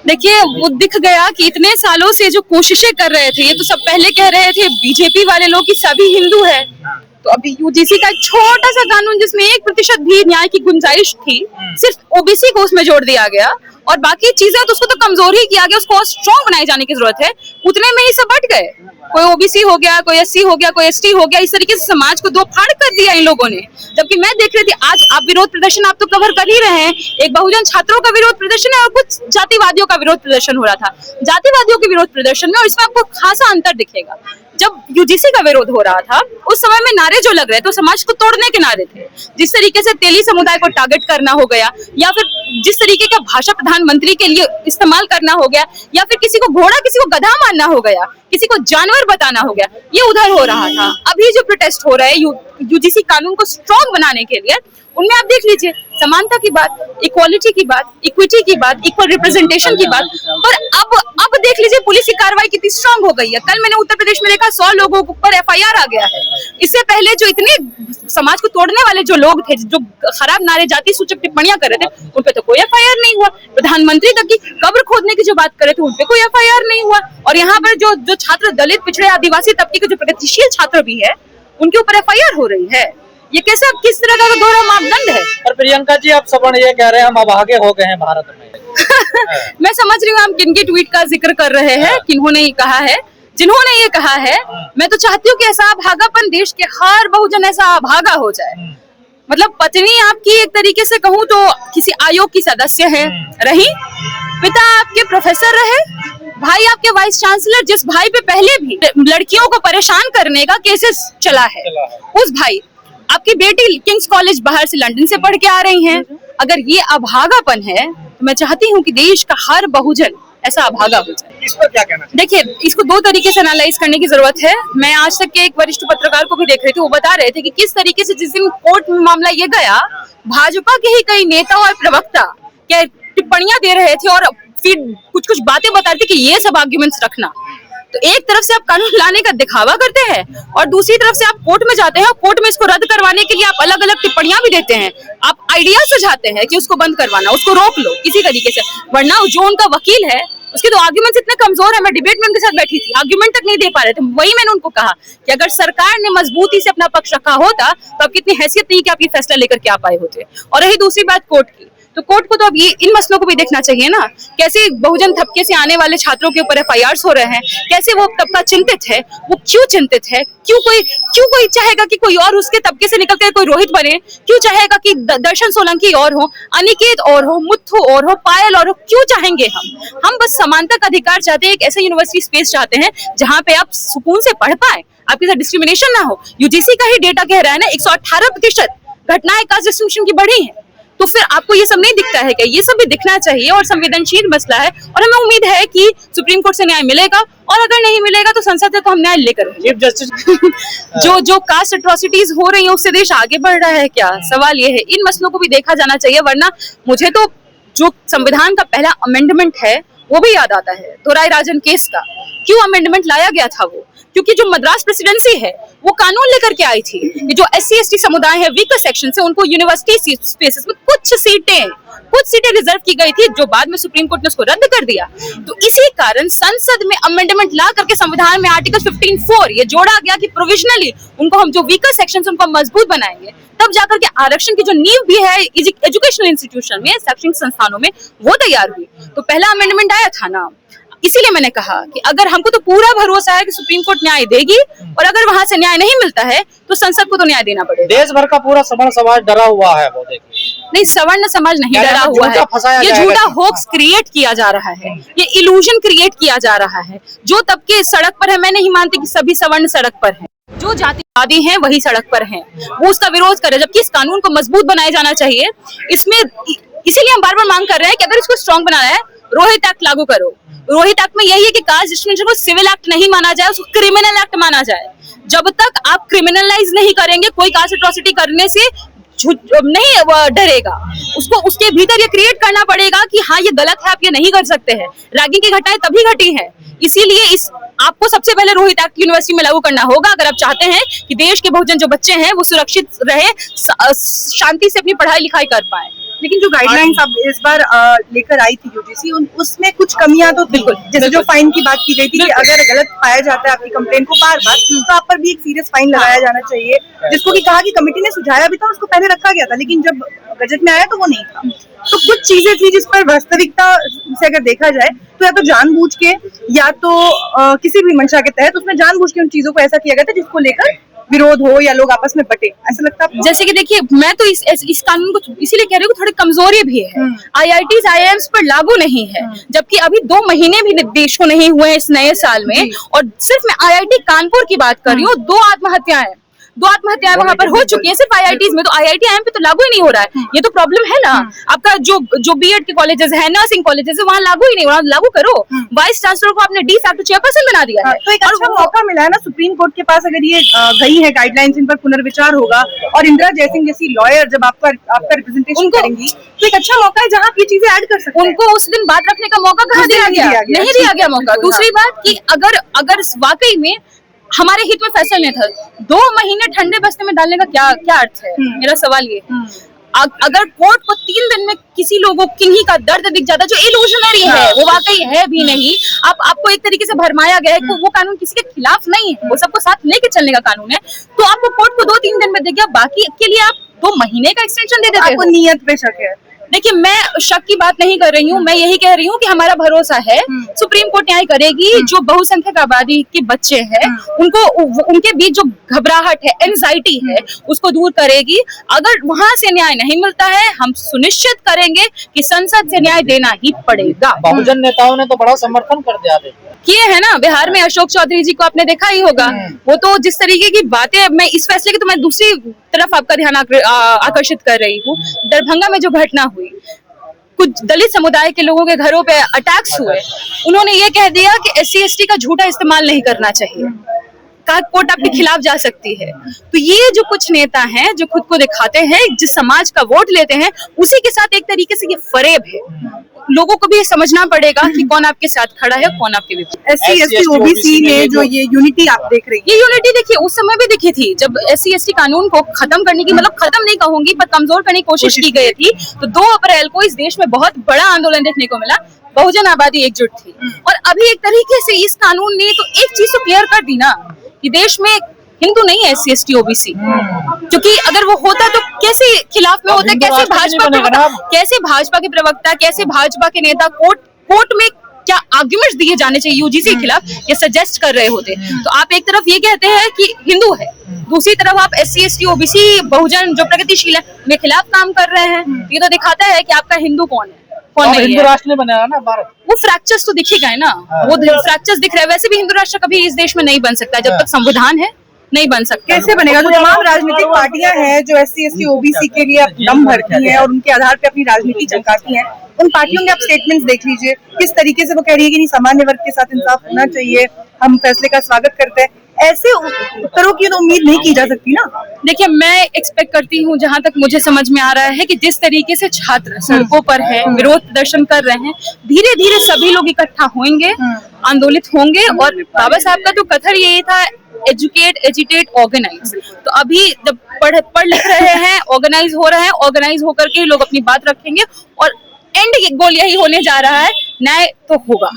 देखिए, वो दिख गया कि इतने सालों से जो कोशिशें कर रहे थे, ये तो सब पहले कह रहे थे बीजेपी वाले लोग कि सभी हिंदू है। तो अभी यूजीसी का एक छोटा सा कानून जिसमें 1% भी न्याय की गुंजाइश थी, सिर्फ ओबीसी को उसमें जोड़ दिया गया और बाकी चीजें तो उसको तो कमजोर ही किया गया, उसको और स्ट्रॉन्ग बनाए जाने की जरूरत है। उतने में ही सब बट गए, कोई ओबीसी हो गया, कोई एससी हो गया, कोई एसटी हो गया, इस तरीके से समाज को दो फाड़ कर दिया इन लोगों ने। जबकि मैं देख रही थी आज आप विरोध प्रदर्शन आप तो कवर कर ही रहे हैं, एक बहुजन छात्रों का विरोध प्रदर्शन है और कुछ जातिवादियों का विरोध प्रदर्शन हो रहा था। जातिवादियों के विरोध प्रदर्शन में और इसमें आपको खासा अंतर दिखेगा। जब यूजीसी का विरोध हो रहा था उस समय में नारे जो लग रहे थे समाज को तोड़ने के नारे थे, जिस तरीके से तेली समुदाय को टारगेट करना हो गया या फिर जिस तरीके का भाषा प्रधानमंत्री के लिए इस्तेमाल करना हो गया या फिर किसी को घोड़ा किसी को गधा मानना हो गया, किसी को जानवर बताना हो गया, ये उधर हो रहा था। अभी जो प्रोटेस्ट हो रहा है यूजीसी कानून को स्ट्रॉन्ग बनाने के लिए, उनमें आप देख लीजिए समानता की बात, इक्वालिटी की बात, इक्विटी की बात, इक्वल रिप्रेजेंटेशन की बात, पर अब देख लीजिए पुलिस की कार्रवाई कितनी स्ट्रांग हो गई है। कल मैंने उत्तर प्रदेश में देखा 100 लोगों के ऊपर एफआईआर आ गया है। इससे पहले जो इतने समाज को तोड़ने वाले जो लोग थे, जो खराब नारे जाति सूचक टिप्पणियां कर रहे थे, उन पे तो कोई एफआईआर नहीं हुआ। प्रधानमंत्री तक की कब्र खोदने की जो बात कर रहे थे, उन पे कोई एफआईआर नहीं हुआ। और यहाँ पर जो छात्र दलित, पिछड़े, आदिवासी तबके के जो प्रगतिशील छात्र भी है, उनके ऊपर एफआईआर हो रही है। ये कैसे किस तरह का दोहरा मापदंड है? और प्रियंका जी आप सवर्ण ये कह रहे हैं हम अभागे हो गए हैं भारत में। मैं समझ रही हूँ आप किनके ट्वीट का जिक्र कर रहे हैं, किन्होंने ये कहा है, जिन्होंने ये कहा है। मैं तो चाहती हूँ कि ऐसा अभागापन देश के हर बहुजन ऐसा अभागा हो जाए। मतलब पत्नी आपकी एक तरीके से कहूँ तो किसी आयोग की सदस्य है रही, पिता आपके प्रोफेसर रहे, भाई आपके वाइस चांसलर, जिस भाई पे पहले भी लड़कियों को परेशान करने का केसेस चला है, उस भाई, आपकी बेटी किंग्स कॉलेज बाहर से लंदन से पढ़ के आ रही हैं। अगर ये अभागापन है तो मैं चाहती हूँ कि देश का हर बहुजन ऐसा अभागा हो जाए। इस पर क्या कहना चाहिए? देखिए, इसको दो तरीके से एनालाइज करने की जरूरत है। मैं आज तक के एक वरिष्ठ पत्रकार को भी देख रही थी, वो बता रहे थे कि किस तरीके से जिस दिन कोर्ट में मामला ये गया, भाजपा के ही कई नेता और प्रवक्ता क्या टिप्पणियां दे रहे थे और फिर कुछ बातें बता रहे थे कि ये सब आर्ग्यूमेंट्स रखना। तो एक तरफ से आप कानून लाने का दिखावा करते हैं और दूसरी तरफ से आप कोर्ट में जाते हैं और कोर्ट में इसको रद्द करवाने के लिए आप अलग अलग टिप्पणियां भी देते हैं। आप आइडिया सुझाते हैं कि उसको बंद करवाना, उसको रोक लो किसी तरीके से, वरना जो उनका वकील है उसके तो आर्ग्यूमेंट्स इतने कमजोर है। मैं डिबेट में उनके साथ बैठी थी, आर्ग्यूमेंट तक नहीं दे पा रहे थे। वही मैंने उनको कहा कि अगर सरकार ने मजबूती से अपना पक्ष रखा होता तो अब कितनी हैसियत नहीं कि आप ये फैसला लेकर के आ पाए होते। और रही दूसरी बात कोर्ट की, तो कोर्ट को तो अब ये इन मसलों को भी देखना चाहिए ना, कैसे बहुजन तबके से आने वाले छात्रों के ऊपर एफआईआर्स हो रहे हैं, कैसे वो तबका चिंतित है, वो क्यों चिंतित है, क्यों कोई चाहेगा कि कोई और उसके तबके से निकल कर कोई रोहित बने, क्यों चाहेगा कि दर्शन सोलंकी और हो, अनिकेत और हो, मुथु और हो, पायल और हो, क्यों चाहेंगे हम बस समानता का अधिकार चाहते हैं, एक ऐसे यूनिवर्सिटी स्पेस चाहते हैं जहाँ पे आप सुकून से पढ़ पाए, आपके साथ डिस्क्रिमिनेशन ना हो। यूजीसी का ही डेटा कह रहा है ना 118% घटनाएं कास्ट डिस्क्रिमिनेशन की बढ़ी है, तो फिर आपको ये सब नहीं दिखता है क्या? ये सब भी दिखना चाहिए और संवेदनशील मसला है और हमें उम्मीद है कि सुप्रीम कोर्ट से न्याय मिलेगा और अगर नहीं मिलेगा तो संसद से तो हम न्याय लेकर चीफ जस्टिस जो कास्ट एट्रोसिटीज हो रही है उससे देश आगे बढ़ रहा है क्या? सवाल ये है, इन मसलों को भी देखा जाना चाहिए। वरना मुझे तो जो संविधान का पहला अमेंडमेंट है वो भी याद आता है, दोराई राजन केस का। क्यों अमेंडमेंट लाया गया था वो? क्योंकि जो मद्रास प्रेसिडेंसी है वो कानून लेकर के आई थी कि जो SC/ST समुदाय है, वीकर सेक्शन से, उनको यूनिवर्सिटी स्पेसेस में कुछ सीटें रिजर्व की गई थी, जो बाद में सुप्रीम कोर्ट ने उसको रद्द कर दिया। तो इसी कारण संसद में अमेंडमेंट ला करके संविधान में आर्टिकल 15(4) ये जोड़ा गया कि प्रोविजनली उनको हम जो वीकर सेक्शन उनको मजबूत बनाएंगे, तब जाकर के आरक्षण की जो नींव भी है एजुकेशनल इंस्टीट्यूशन में, शैक्षणिक संस्थानों में, वो तैयार हुई। तो पहला अमेंडमेंट आया था ना, इसीलिए मैंने कहा कि अगर हमको तो पूरा भरोसा है कि सुप्रीम कोर्ट न्याय देगी और अगर वहां से न्याय नहीं मिलता है तो संसद को तो न्याय देना पड़ेगा। देश भर का पूरा सवर्ण समाज डरा हुआ है, वो देखिए। नहीं, सवर्ण समाज नहीं डरा हुआ है, ये झूठा होक्स क्रिएट किया जा रहा है, ये इल्यूजन क्रिएट किया जा रहा है। जो तबके सड़क पर है, मैं नहीं मानती कि सभी सवर्ण सड़क पर है, जो जातिवादी हैं वही सड़क पर हैं, वो उसका विरोध करे, जबकि इस कानून को मजबूत बनाया जाना चाहिए। इसमें इसीलिए हम बार बार मांग कर रहे हैं कि अगर इसको स्ट्रॉन्ग बनाना है, रोहित एक्ट लागू करो। रोहित एक्ट में यही है कि कास्ट डिस्क्रिमिनेशन को सिविल एक्ट नहीं माना जाए, उसको क्रिमिनल एक्ट माना जाए। जब तक आप क्रिमिनलाइज नहीं करेंगे, कोई कास्ट एट्रोसिटी करने से नहीं डरेगा, उसको उसके भीतर ये क्रिएट करना पड़ेगा कि हाँ ये गलत है, आप ये नहीं कर सकते हैं। रैगिंग की घटनाएं तभी घटी हैं, इसीलिए आपको सबसे पहले रोहित एक्ट यूनिवर्सिटी में लागू करना होगा अगर आप चाहते हैं कि देश के बहुजन जो बच्चे हैं वो सुरक्षित रहे, शांति से अपनी पढ़ाई लिखाई कर पाए। लेकिन जो गाइडलाइंस अब इस बार लेकर आई थी यूजीसी, उसमें कुछ कमियां तो थी, जैसे जो फाइन की बात की गई थी कि अगर गलत पाया जाता है आपकी कंप्लेन को बार बार, तो आप पर भी एक सीरियस फाइन लगाया जाना चाहिए, जिसको कि कहा कि कमेटी ने सुझाया भी था, उसको पहले रखा गया था, लेकिन जब बजट में आया तो वो नहीं था। तो कुछ चीजें थी जिस पर वास्तविकता से अगर देखा जाए तो या तो जानबूझ के या तो किसी भी मंशा के तहत उसमें जानबूझ के उन चीजों को ऐसा किया गया था जिसको लेकर विरोध हो या लोग आपस में बटे, ऐसा लगता है? जैसे कि देखिए, मैं तो इस कानून को इसीलिए कह रही हूँ, थोड़ी कमजोरी भी है। IITs IIMs पर लागू नहीं है, जबकि अभी 2 महीने भी निर्देशों नहीं हुए इस नए साल में, और सिर्फ मैं IIT कानपुर की बात कर रही हूँ। 2 आत्महत्याएं वहां पर हो चुकी हैं सिर्फ IITs में, तो IIT IIM पे तो लागू ही नहीं हो रहा है। ये तो प्रॉब्लम है ना। आपका जो बीएड के कॉलेजेस है, नर्सिंग कॉलेजेस है, वहाँ लागू ही नहीं हो रहा। लागू करो। वाइस चांसलर को आपने डी फैक्टो चेयरपर्सन बना दिया है। तो एक अच्छा मौका मिला है ना सुप्रीम कोर्ट के पास, अगर ये गई है गाइडलाइंस, इन पर पुनर्विचार होगा और इंदिरा जयसिंह जैसी लॉयर जब आपका रिप्रेजेंटेशन करेंगी, तो एक अच्छा मौका है जहाँ आप ये चीजें ऐड कर सकते हैं। उनको उस दिन बात रखने का मौका कहाँ दिया गया? नहीं दिया गया मौका। दूसरी बात कि अगर वाकई में हमारे हित में फैसला नहीं था, 2 महीने ठंडे बस्ते में डालने का क्या अर्थ है? मेरा सवाल ये है। अगर कोर्ट को 3 दिन में किसी लोगों किन्हीं का दर्द दिख जाता जो इल्यूजनरी है, वो वाकई है भी नहीं, आपको एक तरीके से भरमाया गया है, वो कानून किसी के खिलाफ नहीं है, वो सबको साथ लेके चलने का कानून है, तो आपको कोर्ट को 2-3 दिन में दे गया, बाकी के लिए आप 2 महीने का एक्सटेंशन दे देते हो। आपको नियत पे शक है? देखिए, मैं शक की बात नहीं कर रही हूँ, मैं यही कह रही हूँ कि हमारा भरोसा है सुप्रीम कोर्ट न्याय करेगी। जो बहुसंख्यक आबादी के बच्चे हैं, उनके बीच जो घबराहट है, एंजाइटी है, उसको दूर करेगी। अगर वहां से न्याय नहीं मिलता है, हम सुनिश्चित करेंगे कि संसद से न्याय देना ही पड़ेगा। बहुजन नेताओं ने तो बड़ा समर्थन कर दिया किए है ना। बिहार में अशोक चौधरी जी को आपने देखा ही होगा, वो तो जिस तरीके की बातें, मैं इस फैसले की तो मैं दूसरी तरफ आपका ध्यान आकर्षित कर रही हूँ। दरभंगा में जो घटना हुई, कुछ दलित समुदाय के लोगों के घरों पे अटैक्स हुए, उन्होंने ये कह दिया कि SC ST का झूठा इस्तेमाल नहीं करना चाहिए, कहा कोर्ट आपके खिलाफ जा सकती है। तो ये जो कुछ नेता हैं जो खुद को दिखाते हैं, जिस समाज का वोट लेते हैं, उसी के साथ एक तरीके से ये फरेब है। लोगों को भी समझना पड़ेगा कि कौन आपके साथ खड़ा है, कौन आपके विपरीत। SC ST OBC में जो ये यूनिटी आप देख रही हैं, ये यूनिटी देखिए उस समय भी दिखी थी जब SC ST कानून को खत्म करने की, मतलब खत्म नहीं कहूंगी पर कमजोर करने की कोशिश की गई थी। तो 2 अप्रैल को इस देश में बहुत बड़ा आंदोलन देखने को मिला, बहुजन आबादी एकजुट थी। और अभी एक तरीके से इस कानून ने तो एक चीज तो क्लियर कर दी ना कि देश में हिंदू नहीं है SC ST OBC, क्योंकि अगर वो होता तो कैसे खिलाफ में होता, कैसे भाजपा के प्रवक्ता, कैसे भाजपा के नेता कोर्ट में क्या आर्ग्यूमेंट्स दिए जाने चाहिए यूजीसी के खिलाफ, ये सजेस्ट कर रहे होते। तो आप एक तरफ ये कहते हैं कि हिंदू है, दूसरी तरफ आप SC ST OBC बहुजन जो प्रगतिशील है उनके खिलाफ काम कर रहे हैं। ये तो दिखाता है कि आपका हिंदू कौन है, कौन नहीं है। हिंदू राष्ट्र नहीं बनेगा ना भारत, वो फ्रैक्चर्स तो दिखेगा है ना, वो फ्रैक्चर्स दिख रहे हैं। वैसे भी हिंदू राष्ट्र कभी इस देश में नहीं बन सकता जब तक संविधान है, नहीं बन सकता। कैसे बनेगा? जो तमाम राजनीतिक पार्टियां हैं जो SC ST OBC के लिए दम भरती हैं और उनके आधार पे अपनी राजनीति चमकाती हैं, उन पार्टियों के आप स्टेटमेंट्स देख लीजिए, किस तरीके से वो कह रही है कि नहीं, सामान्य वर्ग के साथ इंसाफ होना चाहिए, हम फैसले का स्वागत करते हैं। ऐसे उत्तरों की तो उम्मीद नहीं की जा सकती ना। देखिए, मैं एक्सपेक्ट करती हूँ, जहां तक मुझे समझ में आ रहा है कि जिस तरीके से छात्र सड़कों पर है, विरोध प्रदर्शन कर रहे हैं, धीरे धीरे सभी लोग इकट्ठा होंगे, आंदोलित होंगे। और बाबा साहब का तो कथन यही था, एजुकेट, एजिटेट, ऑर्गेनाइज। तो अभी जब पढ़ लिख रहे हैं, ऑर्गेनाइज हो रहे हैं, ऑर्गेनाइज होकर के लोग अपनी बात रखेंगे और एंड गोल यही होने जा रहा है, न्याय तो होगा।